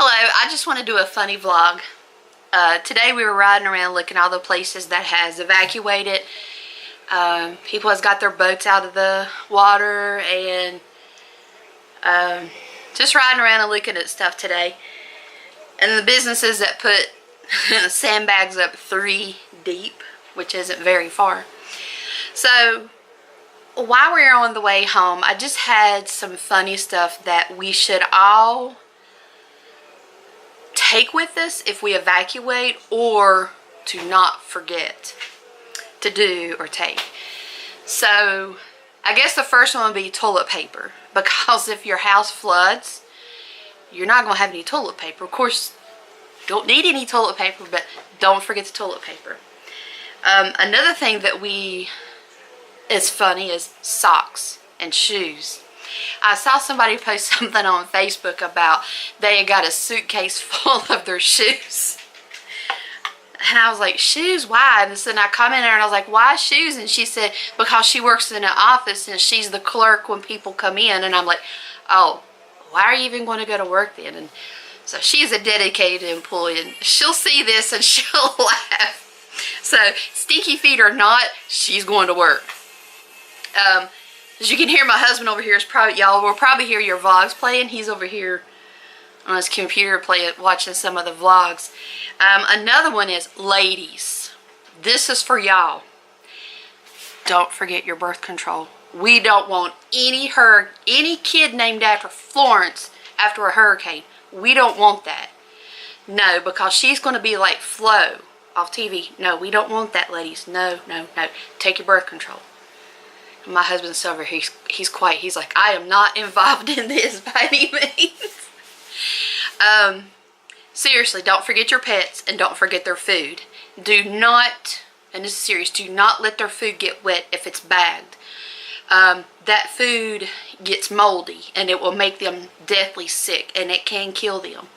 Hello, I just want to do a funny vlog. Today we were riding around looking at all the places that has evacuated. People has got their boats out of the water and just riding around and looking at stuff today. And the businesses that put sandbags up 3 deep, which isn't very far. So while we were on the way home, I just had some funny stuff that we should all take with us if we evacuate, or to not forget to do or take. So I guess the first one would be toilet paper, because if your house floods, you're not going to have any toilet paper. Of course, don't need any toilet paper, but don't forget the toilet paper. Another thing that is funny is socks and shoes. I saw somebody post something on Facebook about they had got a suitcase full of their shoes. And I was like, shoes? Why? And then I commented and I was like, why shoes? And she said, because she works in an office and she's the clerk when people come in. And I'm like, oh, why are you even going to go to work then? And so she's a dedicated employee and she'll see this and she'll laugh. So stinky feet or not, she's going to work. As you can hear, my husband over here is probably, y'all will probably hear your vlogs playing. He's over here on his computer watching some of the vlogs. Another one is, ladies, this is for y'all. Don't forget your birth control. We don't want any kid named after Florence after a hurricane. We don't want that. No, because she's going to be like Flo off TV. No, we don't want that, ladies. No, no, no. Take your birth control. My husband's over here, he's quiet. He's like, I am not involved in this by any means. Seriously, don't forget your pets and don't forget their food. Do not, and this is serious, do not let their food get wet if it's bagged. That food gets moldy and it will make them deathly sick and it can kill them.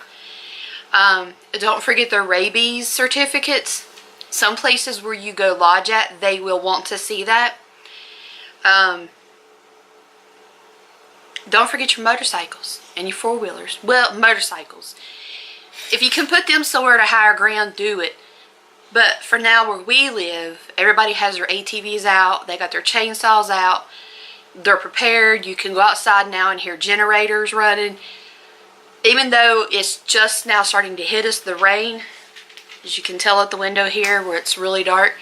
Don't forget their rabies certificates. Some places where you go lodge at, they will want to see that. Don't forget your motorcycles and your four-wheelers. Well, motorcycles. If you can put them somewhere to higher ground, do it. But for now, where we live, everybody has their ATVs out. They got their chainsaws out. They're prepared. You can go outside now and hear generators running. Even though it's just now starting to hit us, the rain, as you can tell at the window here where it's really dark,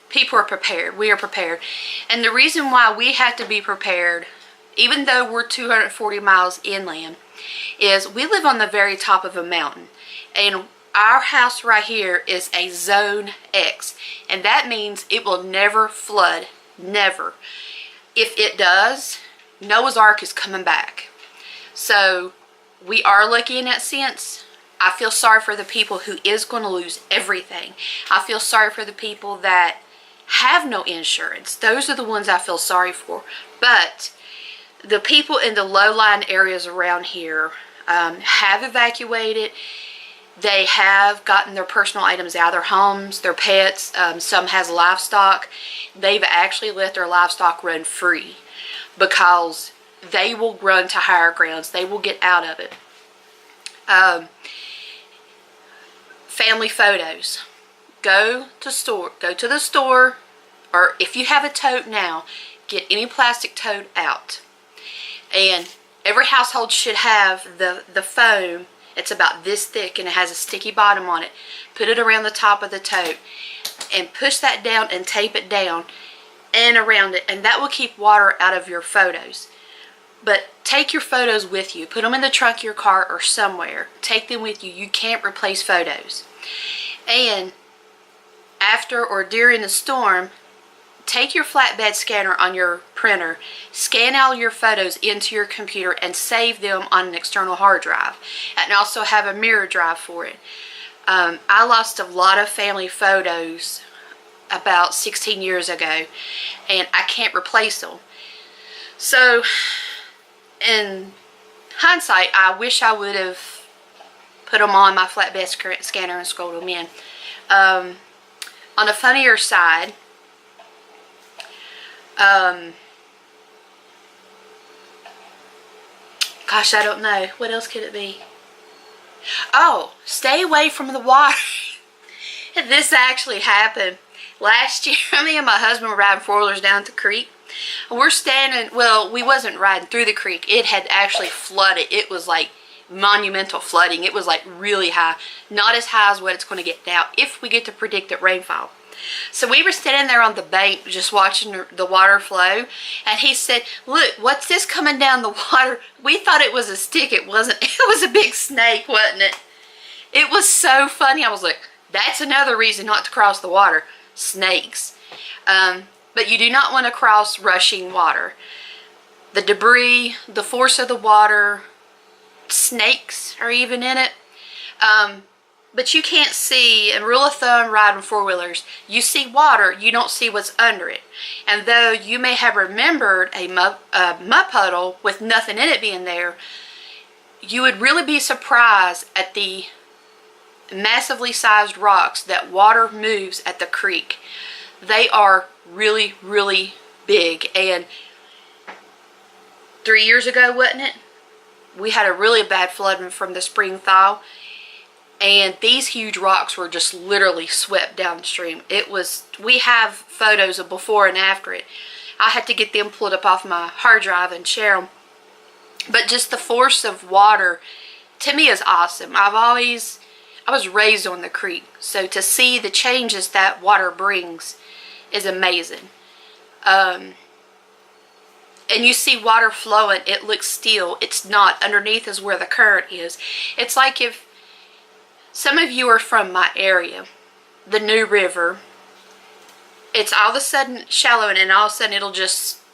people are prepared. We are prepared. And the reason why we have to be prepared, even though we're 240 miles inland, is we live on the very top of a mountain. And our house right here is a Zone X. And that means it will never flood. Never. If it does, Noah's Ark is coming back. So we are lucky in that sense. I feel sorry for the people who is going to lose everything. I feel sorry for the people that have no insurance. Those are the ones I feel sorry for. But the people in the low-lying areas around here have evacuated. They have gotten their personal items out of their homes, their pets. Some has livestock. They've actually let their livestock run free because they will run to higher grounds. They will get out of it. Family photos. Go to the store, or if you have a tote now, get any plastic tote out. And every household should have the foam. It's about this thick and it has a sticky bottom on it. Put it around the top of the tote and push that down and tape it down and around it, and that will keep water out of your photos. But take your photos with you. Put them in the trunk of your car or somewhere. Take them with you. You can't replace photos. And after or during the storm, take your flatbed scanner on your printer, scan all your photos into your computer and save them on an external hard drive, and also have a mirror drive for it. I lost a lot of family photos about 16 years ago and I can't replace them. So in hindsight, I wish I would have put them on my flatbed scanner and scrolled them in. On a funnier side, gosh, I don't know. What else could it be? Oh, stay away from the water. This actually happened last year. Me and my husband were riding four-wheelers down the creek. We're standing, well, we wasn't riding through the creek. It had actually flooded. It was like monumental flooding. It was like really high. Not as high as what it's going to get now if we get the predicted rainfall. So we were standing there on the bank just watching the water flow, and he said, look, what's this coming down the water? We thought it was a stick. It wasn't. It was a big snake, wasn't it? It was so funny. I was like, that's another reason not to cross the water. Snakes. But you do not want to cross rushing water. The debris, the force of the water, snakes are even in it. But you can't see, and rule of thumb riding four-wheelers, you see water, you don't see what's under it. And though you may have remembered a mud puddle with nothing in it being there, you would really be surprised at the massively sized rocks that water moves at the creek. They are really, really big. And 3 years ago, wasn't it? We had a really bad flooding from the spring thaw. And these huge rocks were just literally swept downstream. It was, we have photos of before and after it. I had to get them pulled up off my hard drive and share them. But just the force of water, to me, is awesome. I was raised on the creek. So to see the changes that water brings is amazing. And you see water flowing, it looks still. It's not. Underneath is where the current is. It's like if some of you are from my area, the New River, it's all of a sudden shallow, and then all of a sudden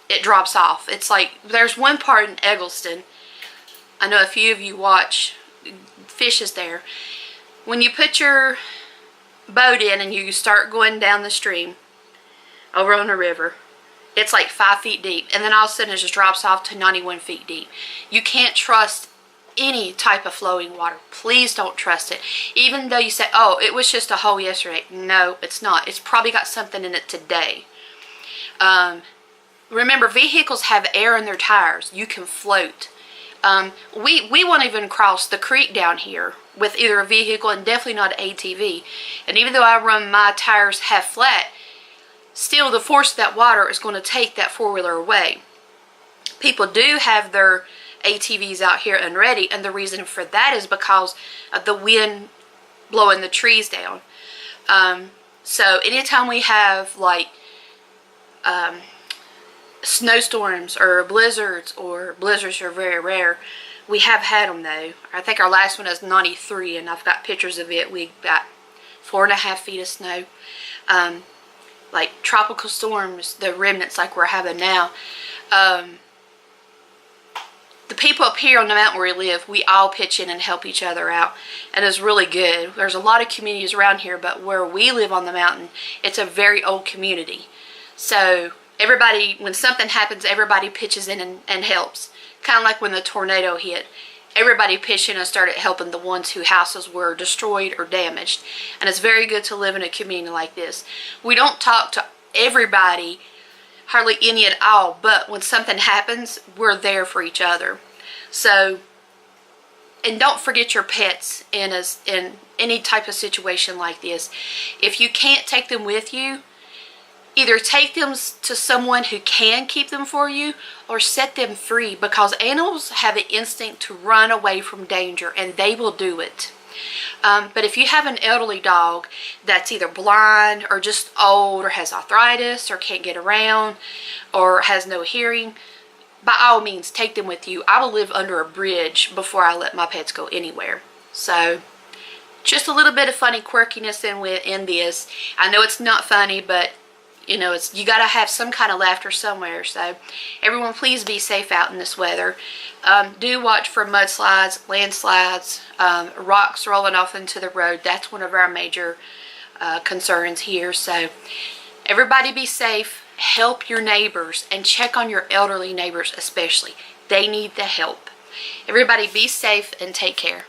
it drops off. It's like, there's one part in Eggleston, I know a few of you watch fishes there. When you put your boat in and you start going down the stream, over on the river, it's like 5 feet deep, and then all of a sudden it just drops off to 91 feet deep. You can't trust any type of flowing water. Please don't trust it. Even though you say, oh, it was just a hole yesterday. No, it's not. It's probably got something in it today. Remember, vehicles have air in their tires. You can float. We won't even cross the creek down here with either a vehicle, and definitely not an ATV. And even though I run my tires half flat, still the force of that water is going to take that four-wheeler away. People do have their ATVs out here and ready, and the reason for that is because of the wind blowing the trees down. So anytime we have like snowstorms or blizzards are very rare. We have had them though. I think our last one is 93, and I've got pictures of it. We got 4.5 feet of snow. Like tropical storms, the remnants like we're having now. The people up here on the mountain where we live, we all pitch in and help each other out, and it's really good. There's a lot of communities around here, but where we live on the mountain, it's a very old community. So everybody, when something happens, everybody pitches in and helps. Kind of like when the tornado hit. Everybody pitched in and started helping the ones whose houses were destroyed or damaged. And it's very good to live in a community like this. We don't talk to everybody, hardly any at all, but when something happens, we're there for each other. So, and don't forget your pets in any type of situation like this. If you can't take them with you, either take them to someone who can keep them for you, or set them free, because animals have an instinct to run away from danger, and they will do it. But if you have an elderly dog that's either blind or just old or has arthritis or can't get around or has no hearing, by all means take them with you. I will live under a bridge before I let my pets go anywhere. So just a little bit of funny quirkiness in this. I know it's not funny, but you know, you got to have some kind of laughter somewhere. So everyone, please be safe out in this weather. Do watch for mudslides, landslides, rocks rolling off into the road. That's one of our major concerns here. So everybody be safe. Help your neighbors, and check on your elderly neighbors especially. They need the help. Everybody be safe and take care.